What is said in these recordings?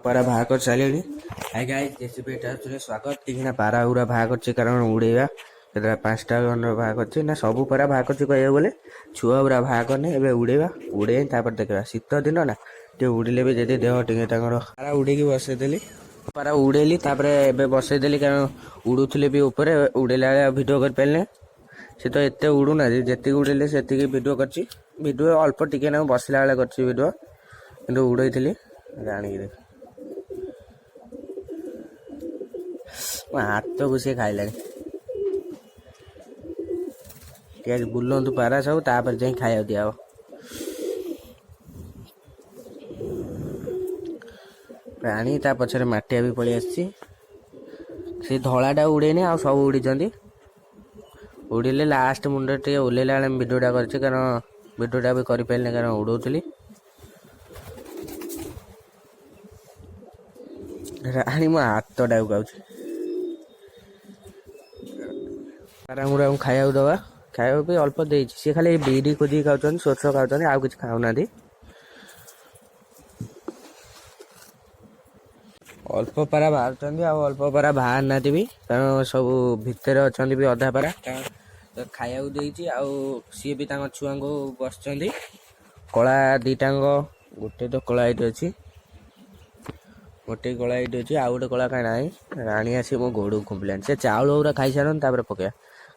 पारा बाहा कर सारे हाय गाइस जेसीबी स्वागत टिकना पारा गुरा बाहा कर कारण उड़ेगा केतरा 5टा गन बाहा कर ना सब पारा बाहा कर कह बोले छुआ गुरा बाहा करने एबे उड़ेगा उड़े तापर देखा शीत दिन ना टे उड़िले भी जदि देह टे पारा उड़ेकी बसईदेली पारा उड़ेली एबे बसईदेली कारण उड़ुले भी ऊपर उड़ेला भिडियो कर पारे से तो एत उड़ूना जी उड़ेले से भिडियो कर अल्प टिके ना बसला बेला कर भिडियो कि उड़े जाणी देख हाथ घुसे खाइला बुलतु पारा सब तापर जा खाया दिया प्राणी ता पछरे माटिया भी पलि आसी से धलाटा उड़ेनी आ सब उड़ी उड़िले लास्ट मुंड टे ओल्ला भिडियोटा कर कारण भिडियोटा भी कर पारे कारण उड़ौली राणी मो हाथटा गाँच पारा खाया दवा खाया भी अल्प दे सी खाली बिरी खोजी खाऊँ सोर्स खाऊँ आउ कि खाऊना अल्प पारा बाहर अल्प पारा बाहर ना भी कारण सब भितर अच्छा भी अधा पारा खाया देती सी भी छुआ को बस कला दीटांग गोटे तो कला ये अच्छी गोटे कला ये अच्छी आउ गोटे कला कहीं ना राणी आसी मो गोड़ खुंपलानी से चाउल गुरा खाई सारे पकड़ा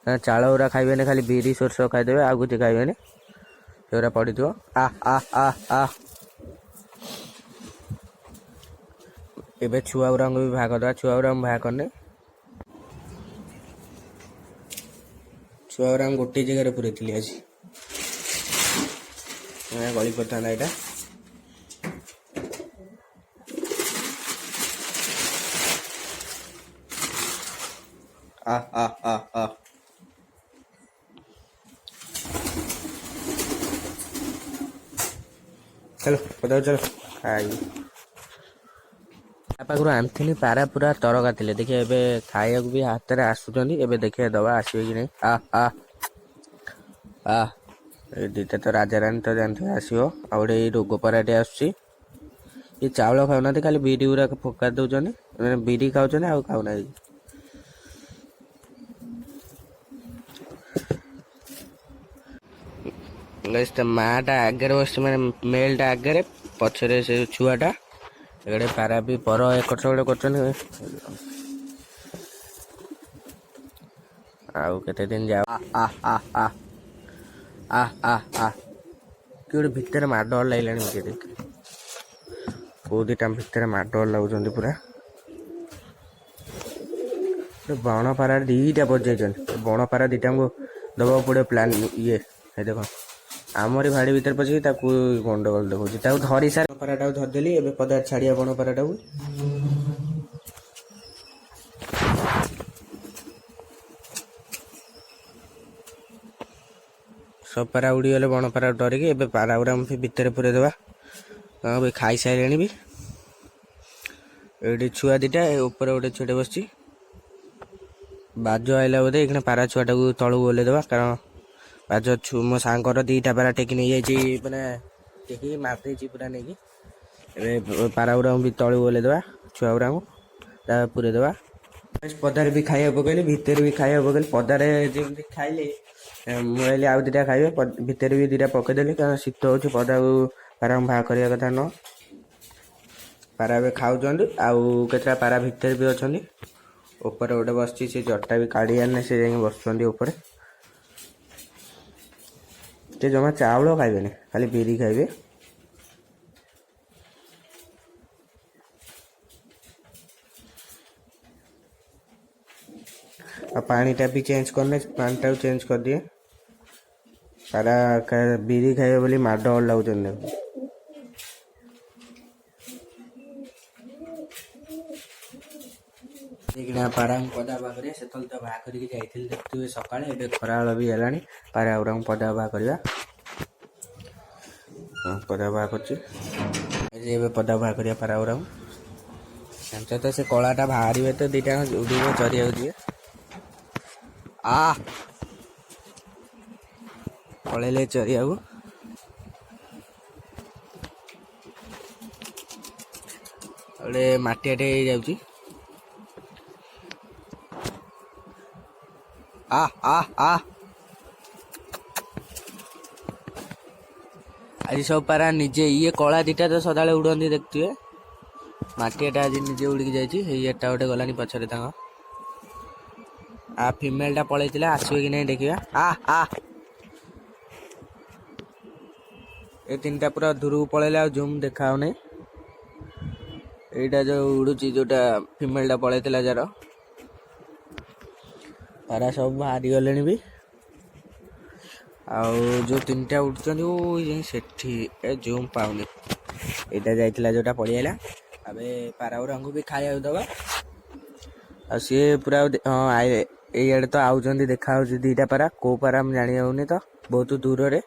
चाउल गुरा खाइबे खाली बिरी सोर्स खाईदेवे आउ कुछ खाइबे से पड़ी थो आ आ आ आ एबे छुआ गुरा भी भाग करदे छुआ गुरा भाग करने छुआ गुरा गोटे जगह पूरे थी आज गली पड़ता यहाँ आ आ आ आ चलो बताओ चलो आई पाखु आमथिनी पारा पूरा तरका थे देखिए एबे खाया भी हाथ में आसुँच एबे देखिए दवा आसवे कि नहीं आ आ आ दीटा तो राजा रानी तो जानते आसो आ गए रोग पाराटे आसुची ये चाउल खाऊना खाली बिरी गुरा पका दौरान बिरी खाऊँ आउ खाऊना माटा आगे बस मैंने मेलटा आगे पछरे से छुआटा एगड़े पारा भी पर एक गोटे आउ केते दिन जाओ आ आ आ आ आ आ आ कि भितर माडर लगे मुझे देख कौ दीटा भितर माडर लगुंट पूरा बण पारा दीटा बजाई बण पारा दीटा को दबा पड़े प्लान ये देख आमरी भाड़ी भीतर पची गंडगोल देखा धरी सारे पाराटा धरदेली एवं पदार छाड़िया बण पाराटा सब पारा उड़ीगले बण पारा डरिकी एवं पारा गुरा भितर पूरे देवा हाँ खाई सारे भी ये छुआ दीटा ऊपर गोटे छुटे बस बाज आइला बोधे ये पारा छुआटा को तलू ओल्ले देवा कारण बाज मो सांगर दीटा पारा टेकी नहीं जाइए मैंने टेकी मारदे पूरा नहीं पारा गुरा भी तलू ओल्ले देवा छुआ गुरा को पूरे देवा पदार भी खाया पकड़े भितर भी खाया पकड़े पदार जमी खाइले मुझे आउ दीटा खाइबे भितर भी दीटा पकईदेली कारण शीत हो पदा को पारा बाहा करवा कथा न पारा भी खाऊँ आउ केतरा पारा भितर भी अच्छा ऊपर गोटे बस से जटा भी काढ़ी आने से बस ऊपर जमा चाउल खाइबे खाली बिरी खाइबे और पानीटा भी चेंज करने पानीटा चेंज कर दिए पारा बिरी खाइबे बोली माड लगुन पारा पदा बाहर से तो बाहा करके देखते सकाଳେ खरा भी है पारा गुरा पदा बाहा करवा पदा बाहा कर पदा बाहा कर पारा गुरा तो से कलाटा बाहर तो दीटा उड़े चरिया दिए आ पलैले चरिया को ଗୋଟେ ମାଟିଆଟେ ହେଇଯାଉଛି। ଆ ଆ ଆ ଆଜି ସବୁ ପାରା ନିଜେ ଇଏ କଳା ଦିଟା ତ ସଦାବେଳେ ଉଡ଼ନ୍ତି ଦେଖୁଥିବେ। ମାଟିଆଟା ଆଜି ନିଜେ ଉଡ଼ିକି ଯାଇଛି। ହେଇ ଏଟା ଗୋଟେ ଗଲାନି ପଛରେ ତାଙ୍କ। ଫିମେଲଟା ପଳେଇଥିଲା, ଆସିବ କି ନାହିଁ ଦେଖିବା। ଏ ତିନିଟା ପୁରା ଦୂରକୁ ପଳେଇଲେ, ଆଉ ଜୁମ୍ ଦେଖା ହଉନି। ଏଇଟା ଯୋଉ ଉଡୁଛି, ଯୋଉଟା ଫିମେଲଟା ପଳେଇଥିଲା ଯାର। ପାରା ସବୁ ବାହାରି ଗଲେଣି ବି। ଆଉ ଯୋଉ ତିନିଟା ଉଠୁଛନ୍ତି ସେଠି, ଏ ଜୁମ୍ ପାଉନି। ଏଇଟା ଯାଇଥିଲା ଯୋଉଟା ପଳେଇଆଇଲା। ଏବେ ପାରାଗୁରାଙ୍କୁ ବି ଖାଇବାକୁ ଦବା। ଆଉ ସିଏ ପୁରା ଏଇଆଡେ ତ ଆଉଛନ୍ତି, ଦେଖା ହଉଛି ଦିଟା ପାରା। କୋଉ ପାରା ମୁଁ ଜାଣି ହଉନି ତ, ବହୁତ ଦୂରରେ।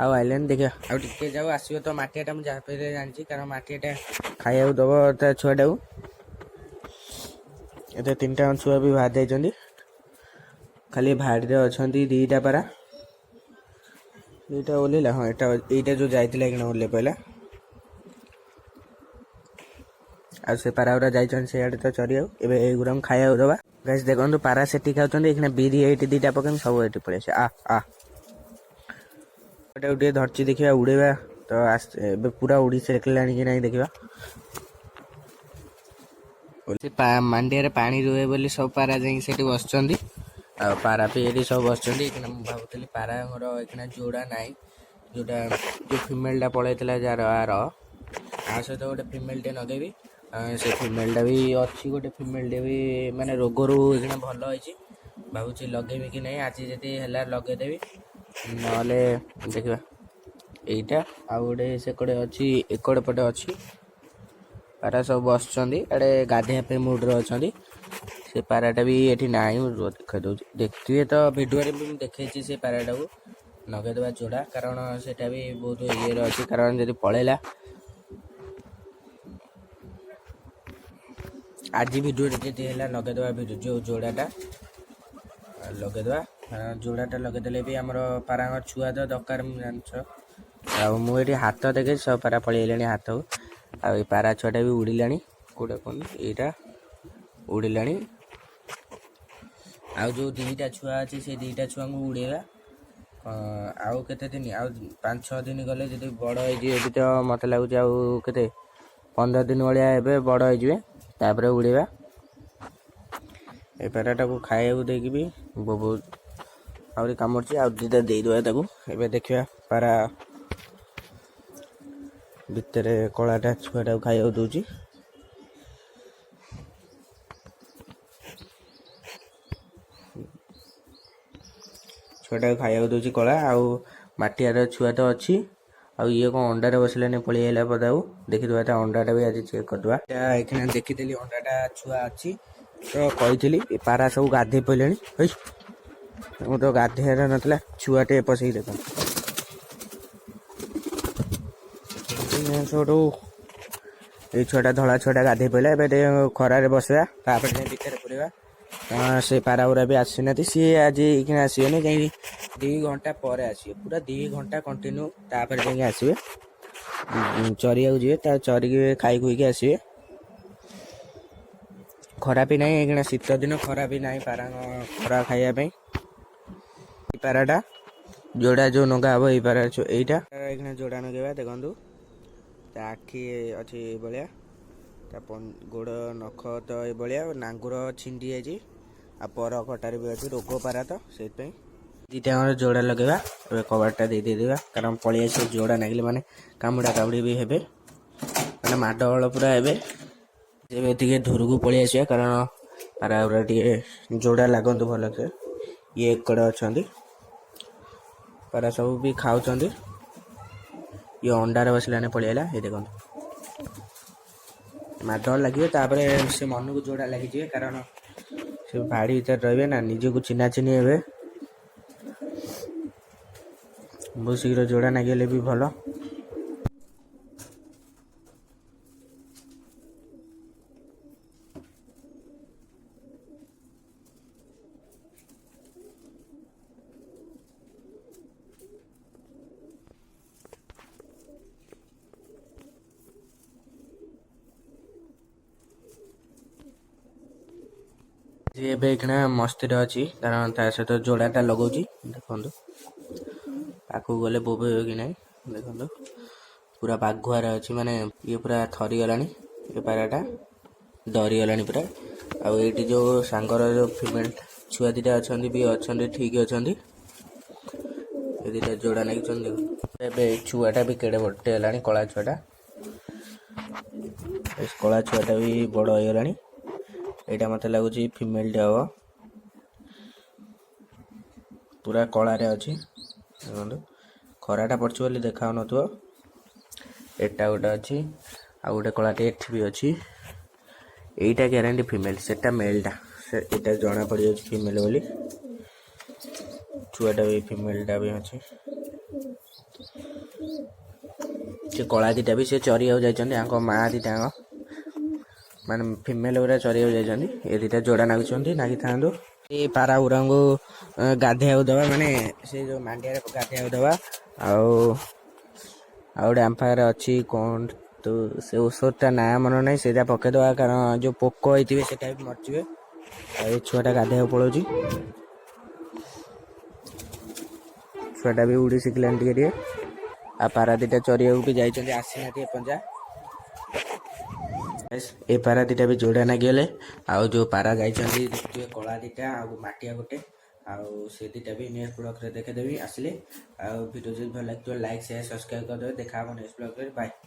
ଆଉ ଆଇଲାନି, ଦେଖିବା ଆଉ ଟିକେ ଯାଉ ଆସିବ ତ ମାଟିଆଟା। ମୁଁ ଯାହା ଜାଣିଛି, କାରଣ ମାଟିଆଟା ଖାଇବାକୁ ଦବ ତା ଛୁଆଟାକୁ। ଏତେ ତିନିଟା ଛୁଆ ବି ବାହାରି ଯାଇଛନ୍ତି। ଖାଲି ଭାଡ଼ିରେ ଅଛନ୍ତି ଦିଟା ପାରା। ଏଇଟା ଓହ୍ଲେଇଲା, ହଁ ଏଇଟା ଯୋଉ ଯାଇଥିଲା ଏଇଖିଣା ଓହ୍ଲେଇ ପଇଲା। ଆଉ ସେ ପାରାଗୁରା ଯାଇଛନ୍ତି ସେଇଆଡେ ତ ଚରିବାକୁ। ଏବେ ଏଇଗୁରାଙ୍କୁ ଖାଇବାକୁ ଦବା। ଗାଇସ୍ ଦେଖନ୍ତୁ, ପାରା ସେଠି ଖାଉଛନ୍ତି, ଏଇଖିଣା ବିରି ଏଇଠି ଦିଟା ପକେଇବି, ସବୁ ଏଇଠି ପଳେଇ ଆସିବେ। ଏଟାକୁ ଟିକେ ଧରିଛି, ଦେଖିବା ଉଡେଇବା ତ। ଏବେ ପୁରା ଉଡି ସାରିଲାଣି କି ନାହିଁ ଦେଖିବା। ମାଣ୍ଡିଆରେ ପାଣି ରୁହେ ବୋଲି ସବୁ ପାରା ଯାଇକି ସେଠି ବସୁଛନ୍ତି। ଆଉ ପାରା ବି ଏଠି ସବୁ ବସୁଛନ୍ତି। ଏଇଖିଣା ମୁଁ ଭାବୁଥିଲି ପାରାଙ୍କର ଏଇଖିଣା ଯୋଡା ନାହିଁ। ଯୋଉ ଫିମେଲଟା ପଳେଇଥିଲା ଯାର, ଆ ସହିତ ଗୋଟେ ଫିମେଲଟେ ନଗେଇବି। ସେ ଫିମେଲଟା ବି ଅଛି, ଗୋଟେ ଫିମେଲଟେ ବି ମାନେ ରୋଗରୁ ଏଇଖିଣା ଭଲ ହେଇଛି। ଭାବୁଛି ଲଗେଇବି କି ନାହିଁ। ଆଜି ଯଦି ହେଲା ଲଗେଇଦେବି, ନହେଲେ ଦେଖିବା। ଏଇଟା ଆଉ ଗୋଟେ ସେକଡେ ଅଛି, ଏକଡ ପଟେ ଅଛି। ପାରା ସବୁ ବସୁଛନ୍ତି, ଆଡେ ଗାଧେଇବା ପାଇଁ ମୁଡରେ ଅଛନ୍ତି। ସେ ପାରାଟା ବି ଏଠି ନାହିଁ। ଦେଖେଇ ଦଉଛି, ଦେଖିଥିବେ ତ ଭିଡିଓରେ ବି ମୁଁ ଦେଖେଇଛି ସେ ପାରାଟାକୁ। ନଗେଇଦବା ଯୋଡା, କାରଣ ସେଟା ବି ବହୁତ ଇଏରେ ଅଛି। କାରଣ ଯଦି ପଳେଇଲା, ଆଜି ଭିଡିଓରେ ଯଦି ହେଲା ଲଗେଇଦବା, ଯୋଉ ଯୋଡାଟା ଲଗେଇଦବା। ଯୋଡାଟା ଲଗେଇଦେଲେ ବି ଆମର ପାରାଙ୍କ ଛୁଆ ତ ଦରକାର, ମୁଁ ଜାଣିଛ। ଆଉ ମୁଁ ଏଠି ହାତ ଦେଖେ, ସବୁ ପାରା ପଳେଇ ଆଇଲାଣି ହାତକୁ। ଆଉ ଏଇ ପାରା ଛୁଆଟା ବି ଉଡ଼ିଲାଣି। କୋଉଟା କହନି, ଏଇଟା ଉଡ଼ିଲାଣି। ଆଉ ଯୋଉ ଦିଟା ଛୁଆ ଅଛି, ସେ ଦିଟା ଛୁଆଙ୍କୁ ଉଡେଇବା। ଆଉ କେତେ ଦିନ, ଆଉ 5-6 ଦିନ ଗଲେ ଯଦି ବଡ ହେଇଯିବେ ବି, ତ ମତେ ଲାଗୁଛି ଆଉ କେତେ 15 ଦିନ ଭଳିଆ ଏବେ ବଡ ହେଇଯିବେ, ତାପରେ ଉଡେଇବା। ଏ ପାରାଟାକୁ ଖାଇବାକୁ ଦେଇକି ବି ବହୁତ ଆହୁରି କାମୁଡୁଛି। ଆଉ ଦିଟା ଦେଇଦବା ତାକୁ। ଏବେ ଦେଖିବା ପାରା ଭିତରେ କଳାଟା ଛୁଆଟାକୁ ଖାଇବାକୁ ଦଉଛି। ଛୁଆଟାକୁ ଖାଇବାକୁ ଦଉଛି କଳା। ଆଉ ମାଟିଆର ଛୁଆ ତ ଅଛି। ଆଉ ଇଏ କଣ ଅଣ୍ଡାରେ ବସିଲାନି, ପଳେଇ ଆଇଲା ପଦାକୁ। ଦେଖିଦବା ତା ଅଣ୍ଡାଟା ବି ଆଜି ଚେକ୍ କରିଦବା। ଏଇଖିଣା ଦେଖିଥିଲି ଅଣ୍ଡାଟା ଛୁଆ ଅଛି ତ କହିଥିଲି। ପାରା ସବୁ ଗାଧେଇ ପଇଲେଣି। ମୁଁ ତ ଗାଧେଇବାର ନଥିଲା, ଛୁଆ ଟିକେ ପଶେଇକି ଦେଖନ୍ତୁ। ସେଠୁ ଏଇ ଛୁଆଟା, ଧଳା ଛୁଆଟା ଗାଧେଇ ପଇଲା। ଏବେ ଟିକେ ଖରାରେ ବସିବା, ତାପରେ ଯାଇ ଭିତରେ ପୁରେଇବା। ସେ ପାରାଗୁରା ବି ଆସିନାହାନ୍ତି। ସିଏ ଆଜି ଏଇଖିଣା ଆସିବେନି, ଯାଇକି 2 ଘଣ୍ଟା ପରେ ଆସିବେ। ପୁରା 2 ଘଣ୍ଟା କଣ୍ଟିନ୍ୟୁ, ତାପରେ ଯାଇକି ଆସିବେ। ଚରିବାକୁ ଯିବେ, ତା ଚରିକି ଖାଇ ଖୁଇକି ଆସିବେ। ଖରା ବି ନାହିଁ ଏଇଖିଣା, ଶୀତ ଦିନ। ଖରା ବି ନାହିଁ ପାରାଙ୍କ ଖରା ଖାଇବା ପାଇଁ। ଏଇ ପାରାଟା ଯୋଡା ଯୋଉ ନଗା ହବ, ଏଇ ପାରା ଏଇଟା ଏଇଖିଣା ଯୋଡା ନଗେଇବା। ଦେଖନ୍ତୁ, ତା ଆଖି ଅଛି ଏଇଭଳିଆ, ତା ଗୋଡ ନଖ ତ ଏଇଭଳିଆ, ନାଙ୍ଗୁର ଛିଣ୍ଡି ଯାଇଛି। ଆଉ ପର କଟାରେ ବି ଅଛି, ରୋଗ ପାରା ତ ସେଇଥିପାଇଁ। ଦିଟା ଆମର ଯୋଡା ଲଗେଇବା। ଏବେ କବାଟଟା ଦେଇଦେବା, କାରଣ ପଳେଇ ଆସିବେ। ଯୋଡା ନାଗିଲେ ମାନେ କାମୁଡା କାମୁଡି ବି ହେବେ, ମାନେ ମାଡଗୋଳ ପୁରା ହେବେ। ଏବେ ଟିକେ ଦୂରକୁ ପଳେଇ ଆସିବା, କାରଣ ପାରାଗୁରା ଟିକେ ଯୋଡା ଲାଗନ୍ତୁ ଭଲସେ। ଇଏ ଏକଡେ ଅଛନ୍ତି, ପାରା ସବୁ ବି ଖାଉଛନ୍ତି। ଇଏ ଅଣ୍ଡାରେ ବସିଲାନି, ପଳେଇ ଆଇଲା। ଏଇ ଦେଖନ୍ତୁ, ମାଡଗୋଳ ଲାଗିବେ, ତାପରେ ସେ ମନକୁ ଯୋଡା ଲାଗିଯିବେ। କାରଣ ସେ ଭାଡି ଭିତରେ ରହିବେ ନା, ନିଜକୁ ଚିହ୍ନା ଚିହ୍ନି ହେବେ। ବହୁତ ଶୀଘ୍ର ଯୋଡା ନାଗିଗଲେ ବି ଭଲ। ଏବେ ଏଇଖିଣା ମସ୍ତିରେ ଅଛି କାରଣ ତା ସହିତ ଯୋଡ଼ାଟା ଲଗାଉଛି ଦେଖନ୍ତୁ ପାଖକୁ ଗଲେ ବୋବେଇବ କି ନାହିଁ ଦେଖନ୍ତୁ ପୁରା ବାଘୁଆରେ ଅଛି ମାନେ ଇଏ ପୁରା ଥରିଗଲାଣି ଏ ପାରାଟା ଡରିଗଲାଣି ପୁରା। ଆଉ ଏଇଠି ଯେଉଁ ସାଙ୍ଗର ଯେଉଁ ଫିମେଲ୍ ଛୁଆ ଦୁଇଟା ଅଛନ୍ତି ବି ଅଛନ୍ତି ଠିକ୍ ଅଛନ୍ତି ଏ ଦୁଇଟା ଯୋଡ଼ା ନେଇଛନ୍ତି ଏବେ ଏଇ ଛୁଆଟା ବି କେଡ଼େ ବଡ଼ଟେ ହେଲାଣି କଳା ଛୁଆଟା କଳା ଛୁଆଟା ବି ବଡ଼ ହେଇଗଲାଣି ଏଇଟା ମୋତେ ଲାଗୁଛି ଫିମେଲ୍ଟେ ହେବ ପୁରା କଳାରେ ଅଛି ଦେଖନ୍ତୁ ଖରାଟା ପଡ଼ିଛି ବୋଲି ଦେଖାହେଉନଥିବ ଏଟା ଗୋଟେ ଅଛି ଆଉ ଗୋଟେ କଳାଟେ ଏଠି ବି ଅଛି ଏଇଟା ଗ୍ୟାରେଣ୍ଟି ଫିମେଲ୍ ସେଟା ମେଲ୍ଟା ଏଇଟା ଜଣା ପଡ଼ିଯାଉଛି ଫିମେଲ୍ ବୋଲି ଛୁଆଟା ବି ଫିମେଲ୍ଟା ବି ଅଛି ସେ କଳା ଦୁଇଟା ବି ସେ ଚରିବାକୁ ଯାଇଛନ୍ତି ଆଙ୍କ ମାଆ ଦୁଇଟାଙ୍କ ମାନେ ଫିମେଲ୍ ଗୁଡ଼ା ଚରିବାକୁ ଯାଇଛନ୍ତି ଏ ଦୁଇଟା ଯୋଡ଼ା ନାଗୁଛନ୍ତି ନାଗିଥାନ୍ତୁ ଏ ପାରା ଗୁରାଙ୍କୁ ଗାଧେଇବାକୁ ଦେବା ମାନେ ସେ ଯେଉଁ ମାଣ୍ଡିଆରେ ଗାଧେଇବାକୁ ଦେବା ଆଉ ଗୋଟେ ଆମ ପାଖରେ ଅଛି କ'ଣ ତ ସେ ଔଷଧଟା ନାଁ ମନେ ନାହିଁ ସେଇଟା ପକାଇଦେବା କାରଣ ଯେଉଁ ପୋକ ହେଇଥିବେ ସେଇଟା ବି ମରିଯିବେ ଆଉ ଏ ଛୁଆଟା ଗାଧେଇବାକୁ ପଳାଉଛି ଛୁଆଟା ବି ଉଡ଼ି ଶିଖିଲାଣି ଟିକେ ଟିକେ ଆଉ ପାରା ଦୁଇଟା ଚରିବାକୁ ବି ଯାଇଛନ୍ତି ଆସିନାହାନ୍ତି ଏପର୍ଯ୍ୟନ୍ତ ଏ ପାରା ଦୁଇଟା ବି ଯୋଡ଼ା ନାଗିଗଲେ ଆଉ ଯେଉଁ ପାରା ଯାଇଛନ୍ତି ଦେଖିଥିବେ କଳା ଦୁଇଟା ଆଉ ମାଟିଆ ଗୋଟେ ଆଉ ସେ ଦୁଇଟା ବି ନେକ୍ସଟ ବ୍ଲଗ୍ରେ ଦେଖେଇଦେବି ଆସିଲେ ଆଉ ଭିଡ଼ିଓ ଯଦି ଭଲ ଲାଗିଥିବ ଲାଇକ୍ ସେୟାର ସବସ୍କ୍ରାଇବ୍ କରିଦେବେ ଦେଖା ହେବ ନେକ୍ସଟ ବ୍ଲଗ୍ରେ ବାଏ।